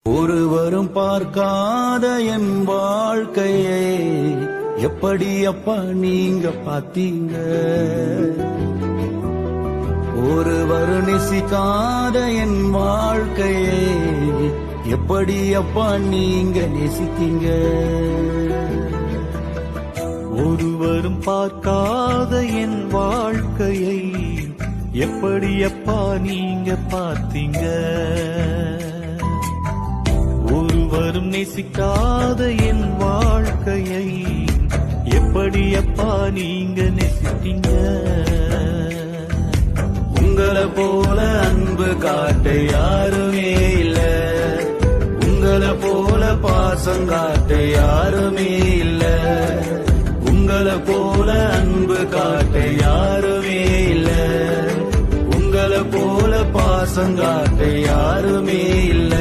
ஒருவரும் பார்க்காத என் வாழ்க்கையை எப்படி அப்பா நீங்க பாத்தீங்க? ஒருவரும் நேசிக்காத என் வாழ்க்கையை எப்படி அப்பா நீங்க நேசித்தீங்க? ஒருவரும் பார்க்காத என் வாழ்க்கையை எப்படி அப்பா நீங்க பார்த்தீங்க? ஒருவரும் நேசிக்காத என் வாழ்க்கையை எப்படி அப்பா நீங்க நேசித்தீங்க? உங்களை போல அன்பு காட்ட யாருமே இல்ல, உங்களை போல பாசம் காட்ட யாருமே இல்ல, உங்களை போல அன்பு காட்ட யாருமே இல்ல, உங்களை போல பாசம் காட்ட யாருமே இல்ல.